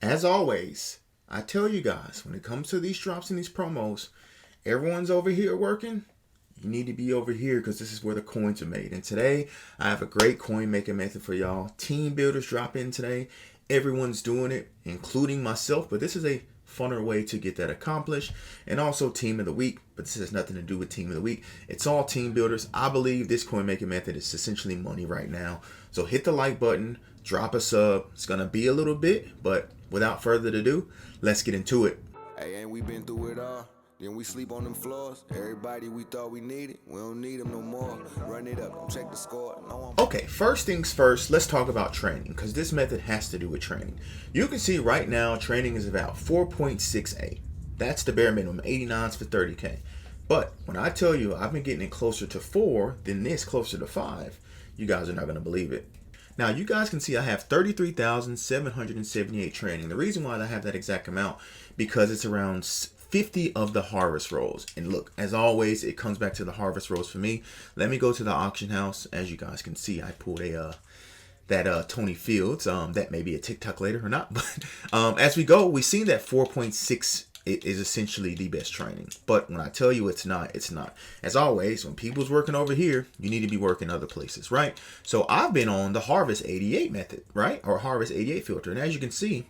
As always, I tell you guys, when it comes to these drops and these promos, everyone's over here working. You need to be over here because this is where the coins are made. And today, I have a great coin making method for y'all. Team builders drop in today. Everyone's doing it, including myself. But this is a funner way to get that accomplished. And also team of the week. But this has nothing to do with team of the week. It's all team builders. I believe this coin making method is essentially money right now. So hit the like button. Drop a sub. It's going to be a little bit. But without further ado, let's get into it. Hey, ain't we been through it all? Then we sleep on them floors. Everybody we thought we needed, we don't need them no more. Run it up, check the score. Okay, first things first, let's talk about training because this method has to do with training. You can see right now training is about 4.68. That's the bare minimum, 89s for 30K. But when I tell you I've been getting it closer to 4 than this, closer to 5, you guys are not going to believe it. Now, you guys can see I have 33,778 training. The reason why I have that exact amount, because it's around 50 of the harvest rolls. And look, as always, it comes back to the harvest rolls for me. Let me go to the auction house. As you guys can see, I pulled that Tony Fields. That may be a TikTok later or not. But as we go, we see that 4.6 is essentially the best training. But when I tell you it's not, it's not. As always, when people's working over here, you need to be working other places, right? So I've been on the Harvest 88 method, right? Or Harvest 88 filter. And as you can see,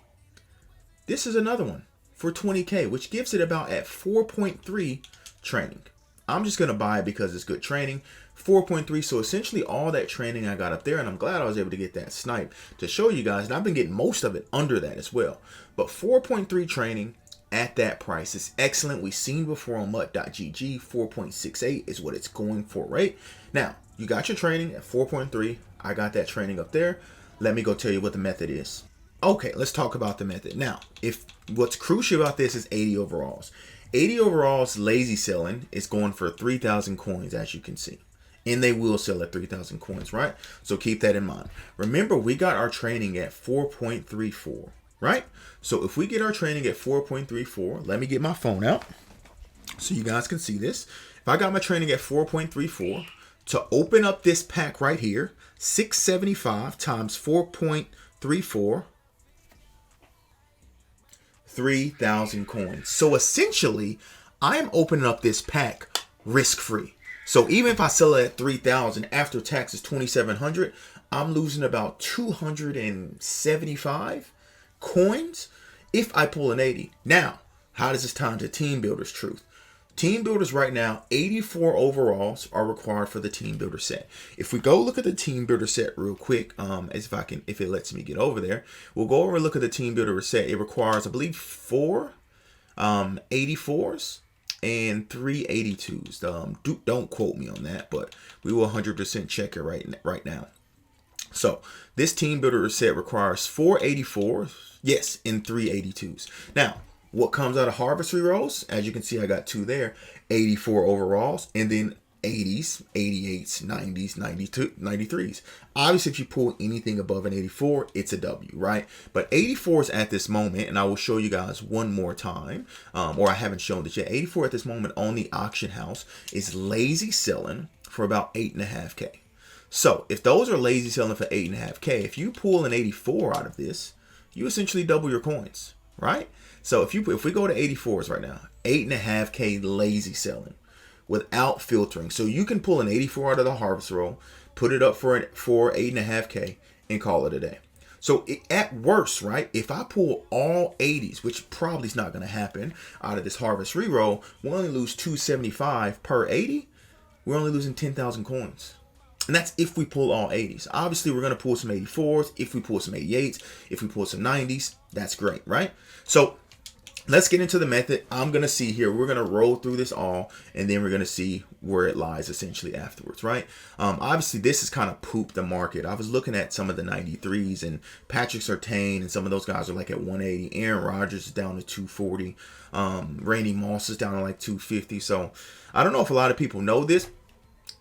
this is another one for 20K, which gives it about at 4.3 training. I'm just going to buy it because it's good training. 4.3. So essentially all that training I got up there, and I'm glad I was able to get that snipe to show you guys. And I've been getting most of it under that as well. But 4.3 training at that price is excellent. We've seen before on MUT.gg, 4.68 is what it's going for, right? Now, you got your training at 4.3. I got that training up there. Let me go tell you what the method is. Okay, let's talk about the method. Now, if what's crucial about this is 80 overalls. 80 overalls lazy selling is going for 3,000 coins, as you can see. And they will sell at 3,000 coins, right? So keep that in mind. Remember, we got our training at 4.34, right? So if we get our training at 4.34, let me get my phone out so you guys can see this. If I got my training at 4.34, to open up this pack right here, 675 times 4.34, 3,000 coins. So essentially, I'm opening up this pack risk-free. So even if I sell it at 3,000 after tax is 2,700, I'm losing about 275 coins if I pull an 80. Now, how does this tie into Team Builders Truth? Team Builders right now, 84 overalls are required for the Team Builder set. If we go look at the Team Builder set real quick, if it lets me get over there, we'll go over and look at the Team Builder set. It requires, I believe, 4 84s and 3 82s. Don't quote me on that, but we will 100% check it right now. So this Team Builder set requires 4 84s, yes, and 3 82s. Now, what comes out of harvest rerolls? As you can see, I got 2 there. 84 overalls, and then 80s, 88s, 90s, 92, 93s. Obviously, if you pull anything above an 84, it's a W, right? But 84s at this moment, and I will show you guys one more time, or I haven't shown it yet. 84 at this moment on the auction house is lazy selling for about 8.5K. So if those are lazy selling for 8.5K, if you pull an 84 out of this, you essentially double your coins, right? So if we go to 84s right now, 8.5K lazy selling without filtering. So you can pull an 84 out of the harvest roll, put it up for 8.5K and call it a day. So at worst, right, if I pull all 80s, which probably is not going to happen out of this harvest reroll, we only lose 275 per 80. We're only losing 10,000 coins. And that's if we pull all 80s. Obviously, we're going to pull some 84s. If we pull some 88s, if we pull some 90s, that's great, right? So let's get into the method. I'm going to see here. We're going to roll through this all, and then we're going to see where it lies essentially afterwards, right? Obviously, this has kind of pooped the market. I was looking at some of the 93s, and Patrick Surtain and some of those guys are like at 180. Aaron Rodgers is down to 240. Randy Moss is down to like 250. So I don't know if a lot of people know this.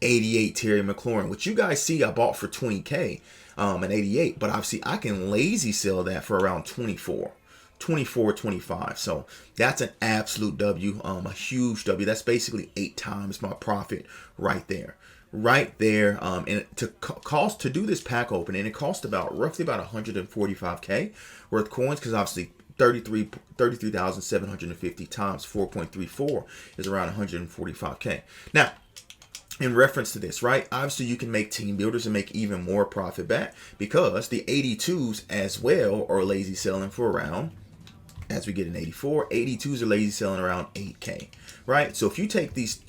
88 Terry McLaurin, which you guys see I bought for 20K, an 88, but obviously I can lazy sell that for around 24, 25. So that's an absolute W, a huge W. That's basically 8 times my profit right there. And to do this pack open, and it cost roughly about 145K worth coins, because obviously 33,750 times 4.34 is around 145K. Now, in reference to this, right? Obviously, you can make team builders and make even more profit back because the 82s as well are lazy selling for around, as we get an 84, 82s are lazy selling around 8K, right? So if you take these,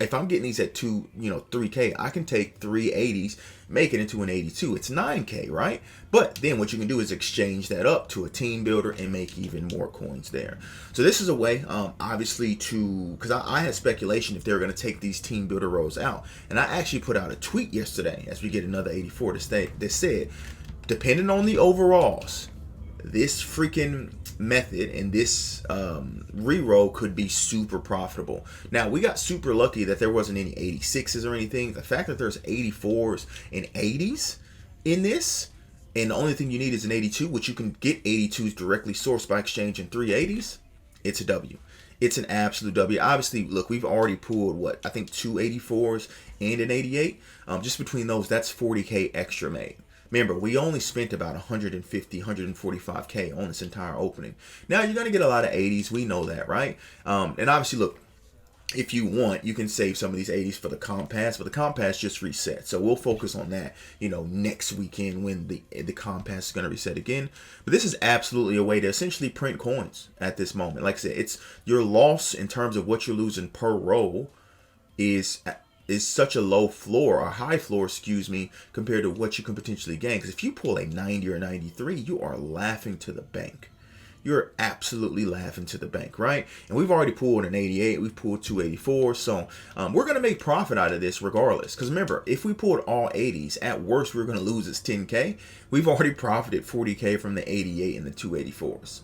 if I'm getting these at 3K, I can take 3 80s, make it into an 82. It's 9K, right? But then what you can do is exchange that up to a team builder and make even more coins there. So this is a way, obviously, because I had speculation if they were going to take these team builder rows out. And I actually put out a tweet yesterday as we get another 84 that said, depending on the overalls, this freaking method and this reroll could be super profitable. Now, we got super lucky that there wasn't any 86s or anything. The fact that there's 84s and 80s in this, and the only thing you need is an 82, which you can get 82s directly sourced by exchanging 380s, it's a W. It's an absolute W. Obviously, look, we've already pulled, I think 2 84s and an 88. Just between those, that's 40K extra made. Remember, we only spent about 150, 145K on this entire opening. Now, you're going to get a lot of 80s. We know that, right? And obviously, look, if you want, you can save some of these 80s for the comp pass, but the comp pass just reset. So we'll focus on that, next weekend when the comp pass is going to reset again. But this is absolutely a way to essentially print coins at this moment. Like I said, it's your loss in terms of what you're losing per roll is such a low floor, or high floor, excuse me, compared to what you can potentially gain. Because if you pull a 90 or 93, you are laughing to the bank. You're absolutely laughing to the bank, right? And we've already pulled an 88. We've pulled 284. So we're going to make profit out of this regardless. Because remember, if we pulled all 80s, at worst, we're going to lose is 10K. We've already profited 40K from the 88 and the 284s.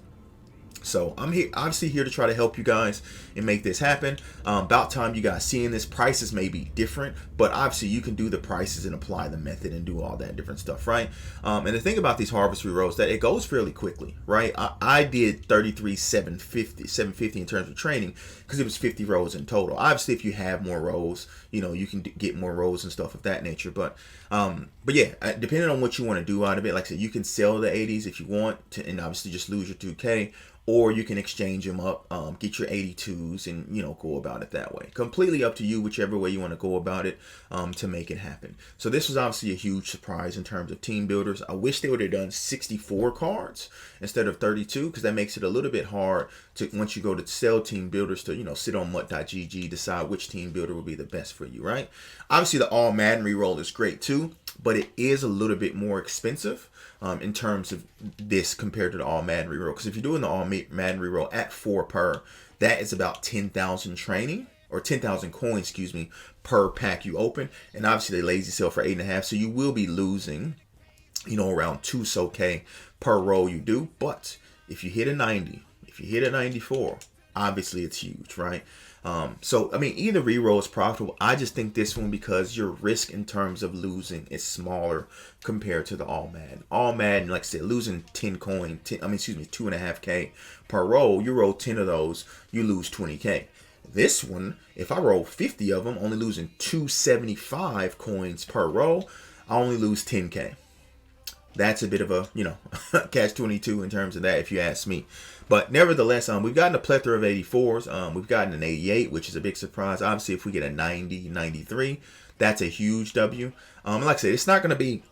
So I'm obviously here to try to help you guys and make this happen. About time you guys seeing this. Prices may be different, but obviously you can do the prices and apply the method and do all that different stuff, right? And the thing about these harvest rerolls, that it goes fairly quickly, right? I did 750 in terms of training because it was 50 rows in total. Obviously, if you have more rows, you can get more rows and stuff of that nature. But yeah, depending on what you want to do out of it, like I said, you can sell the 80s if you want to, and obviously just lose your 2K. Or you can exchange them up, get your 82s, and go about it that way. Completely up to you, whichever way you want to go about it to make it happen. So this was obviously a huge surprise in terms of team builders. I wish they would have done 64 cards instead of 32, because that makes it a little bit hard to, once you go to sell team builders, to sit on mutt.gg, decide which team builder will be the best for you, right? Obviously, the all Madden reroll is great too, but it is a little bit more expensive in terms of this compared to the all Madden reroll. Because if you're doing the all Madden reroll at 4 per, that is about 10,000 training, or 10,000 coins, excuse me, per pack you open. And obviously they lazy sell for 8.5, so you will be losing, around 2K per roll you do. But if you hit a 90, if you hit a 94, obviously it's huge, right? So, I mean, either reroll is profitable. I just think this one, because your risk in terms of losing is smaller compared to the all Madden. All Madden, like I said, losing 2.5K per roll. You roll 10 of those, you lose 20K. This one, if I roll 50 of them, only losing 275 coins per roll, I only lose 10K. That's a bit of a, catch-22 in terms of that, if you ask me. But nevertheless, we've gotten a plethora of 84s. We've gotten an 88, which is a big surprise. Obviously, if we get a 90, 93, that's a huge W. Like I said, it's not going to be,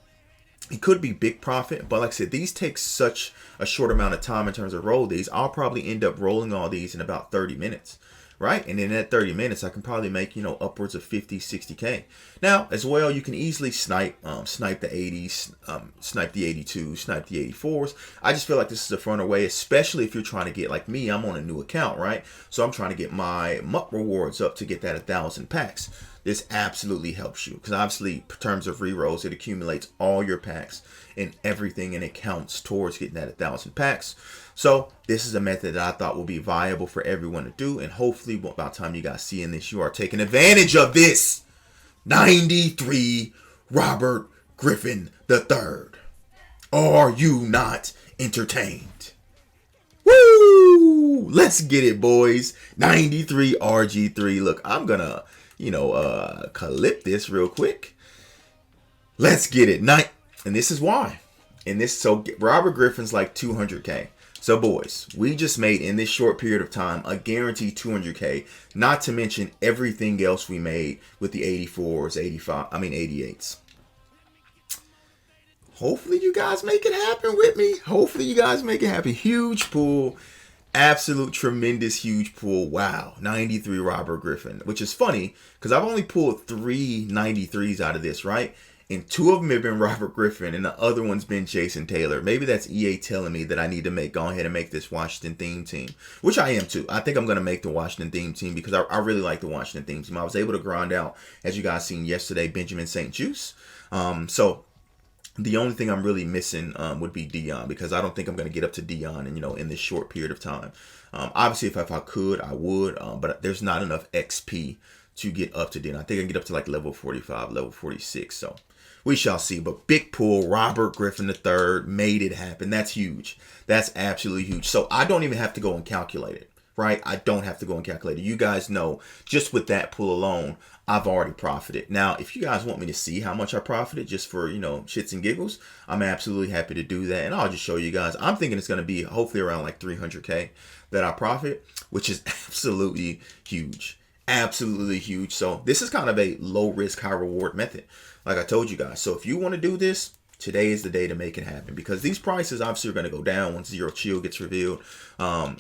it could be big profit, but like I said, these take such a short amount of time in terms of roll these. I'll probably end up rolling all these in about 30 minutes. Right? And in that 30 minutes, I can probably make, upwards of 50, 60K. Now, as well, you can easily snipe the 80s, snipe the 82s, snipe the 84s. I just feel like this is a funner way, especially if you're trying to get, like me, I'm on a new account, right? So I'm trying to get my MUT rewards up to get that 1,000 packs. This absolutely helps you, because obviously, in terms of rerolls, it accumulates all your packs and everything, and it counts towards getting that 1,000 packs. So this is a method that I thought will be viable for everyone to do, and hopefully, about time you guys seeing this, you are taking advantage of this. 93 Robert Griffin III. Are you not entertained? Woo! Let's get it, boys. 93 RG3. Look, I'm gonna clip this real quick. Let's get it. And this is why. So Robert Griffin's like 200K. So boys, we just made in this short period of time a guaranteed 200K, not to mention everything else we made with the 84s, 88s. Hopefully you guys make it happen with me. Hopefully you guys make it happen. Huge pool. Absolute tremendous huge pool. Wow. 93 Robert Griffin, which is funny because I've only pulled 3 93s out of this, right? And 2 of them have been Robert Griffin and the other one's been Jason Taylor. Maybe that's EA telling me that I need to go ahead and make this Washington theme team, which I am too. I think I'm going to make the Washington theme team because I really like the Washington theme team. I was able to grind out, as you guys seen yesterday, Benjamin St. Juste. So the only thing I'm really missing would be Dion, because I don't think I'm going to get up to Dion in this short period of time. Obviously, if I could, I would, but there's not enough XP to get up to Dion. I think I can get up to like level 45, level 46. So we shall see. But big pool, Robert Griffin III made it happen. That's huge. That's absolutely huge. So I don't even have to go and calculate it, right? I don't have to go and calculate it. You guys know, just with that pool alone, I've already profited. Now, if you guys want me to see how much I profited just for, shits and giggles, I'm absolutely happy to do that. And I'll just show you guys. I'm thinking it's going to be hopefully around like 300K that I profit, which is absolutely huge. Absolutely huge. So this is kind of a low risk, high reward method, like I told you guys. So if you want to do this, today is the day to make it happen, because these prices obviously are going to go down once Zero Chill gets revealed,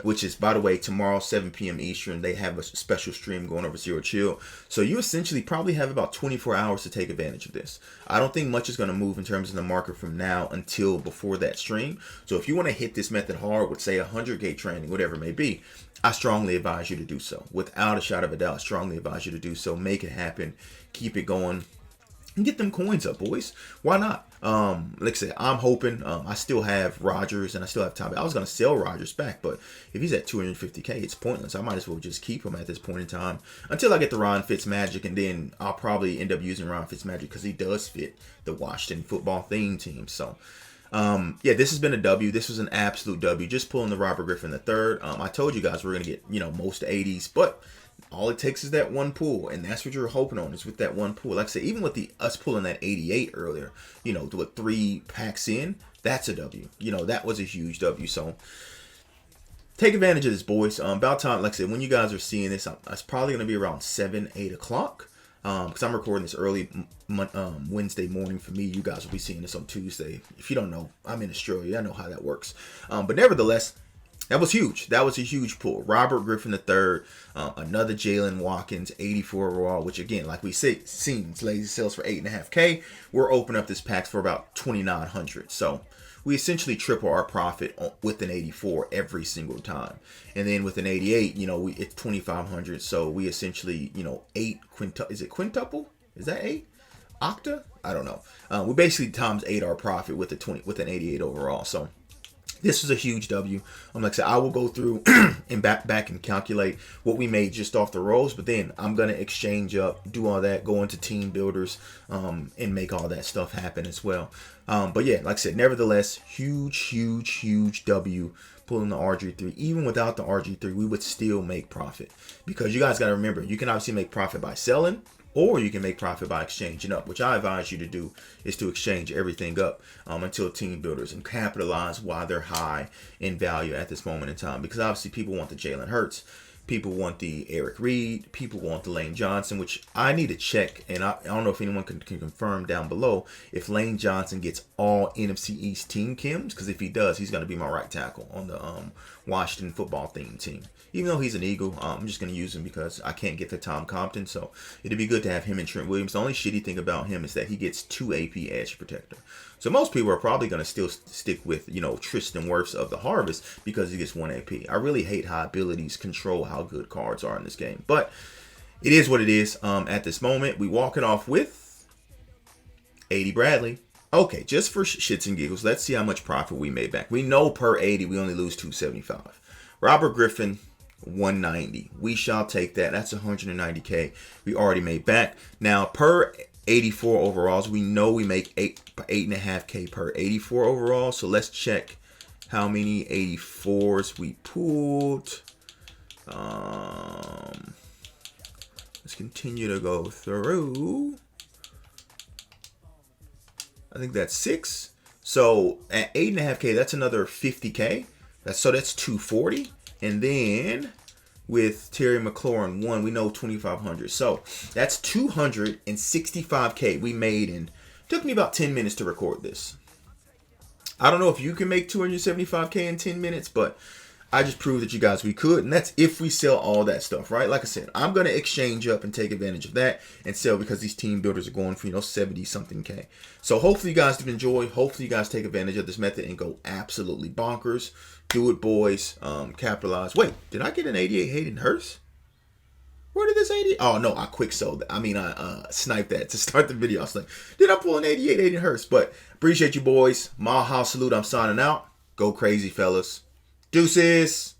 which is, by the way, tomorrow 7 p.m. Eastern. They have a special stream going over Zero Chill. So you essentially probably have about 24 hours to take advantage of this. I don't think much is going to move in terms of the market from now until before that stream. So if you want to hit this method hard with, say, 100K training, whatever it may be, I strongly advise you to do so. Without a shot of a doubt, I strongly advise you to do so. Make it happen. Keep it going. And get them coins up, boys. Why not? Like I said, I'm hoping. I still have Rodgers and I still have Tommy. I was going to sell Rodgers back, but if he's at 250K, it's pointless. I might as well just keep him at this point in time until I get the Ron Fitzmagic, and then I'll probably end up using Ron Fitzmagic because he does fit the Washington football theme team. So, yeah, this has been a W. This was an absolute W. Just pulling the Robert Griffin III. I told you guys we're going to get, most 80s, but all it takes is that one pull, and that's what you're hoping on, is with that one pull. Like I said, even with us pulling that 88 earlier, with 3 packs in, that's a W. That was a huge W. So take advantage of this, boys. About time, like I said, when you guys are seeing this, it's probably going to be around 7, 8 o'clock. Because I'm recording this early Wednesday morning for me. You guys will be seeing this on Tuesday. If you don't know, I'm in Australia. I know how that works. But nevertheless, that was huge. That was a huge pull. Robert Griffin III, another Jalen Watkins, 84 overall, which again, like we say, seems lazy sales for 8.5K. We're opening up this pack for about 2,900. So we essentially triple our profit with an 84 every single time. And then with an 88, it's 2,500. So we essentially, 8 quintuple. Is it quintuple? Is that 8? Octa? I don't know. We basically times 8 our profit with an 88 overall. So this is a huge W. Like I said, I will go through and back and calculate what we made just off the rolls, but then I'm going to exchange up, do all that, go into team builders, and make all that stuff happen as well. But yeah, like I said, nevertheless, huge W pulling the RG3. Even without the RG3, we would still make profit, because you guys got to remember, you can obviously make profit by selling, or you can make profit by exchanging up, which I advise you to do, is to exchange everything up until team builders and capitalize while they're high in value at this moment in time. Because obviously people want the Jalen Hurts, people want the Eric Reed, people want the Lane Johnson, which I need to check, and I don't know if anyone can confirm down below if Lane Johnson gets all NFC East team chems, because if he does, he's going to be my right tackle on the Washington football theme team. Even though he's an Eagle, I'm just going to use him because I can't get to Tom Compton, so it'd be good to have him and Trent Williams. The only shitty thing about him is that he gets 2 AP edge protector. So most people are probably going to still stick with, Tristan Wirfs of the Harvest because he gets 1 AP. I really hate how abilities control how good cards are in this game. But it is what it is. At this moment, we walk it off with 80 Bradley. Okay, just for shits and giggles, let's see how much profit we made back. We know per 80, we only lose 275. Robert Griffin, 190. We shall take that. That's 190K we already made back. Now, per 84 overalls, we know we make 8.5K per 84 overall. So let's check how many 84s we pulled. Let's continue to go through. I think that's 6. So at 8.5K, that's another 50K. That's 240. And then with Terry McLaurin 1, we know 2,500. So that's 265K we made, and took me about 10 minutes to record this. I don't know if you can make 275K in 10 minutes, but I just proved that you guys we could, and that's if we sell all that stuff, right? Like I said, I'm going to exchange up and take advantage of that and sell, because these team builders are going for, 70 something K. So hopefully you guys did enjoy. Hopefully you guys take advantage of this method and go absolutely bonkers. Do it, boys. Capitalize. Wait, did I get an 88 Hayden Hurst? Where did this 80? Oh, no, I quick sold that. I sniped that to start the video. I was like, did I pull an 88 Hayden Hurst? But appreciate you, boys. Maha salute. I'm signing out. Go crazy, fellas. Deuces.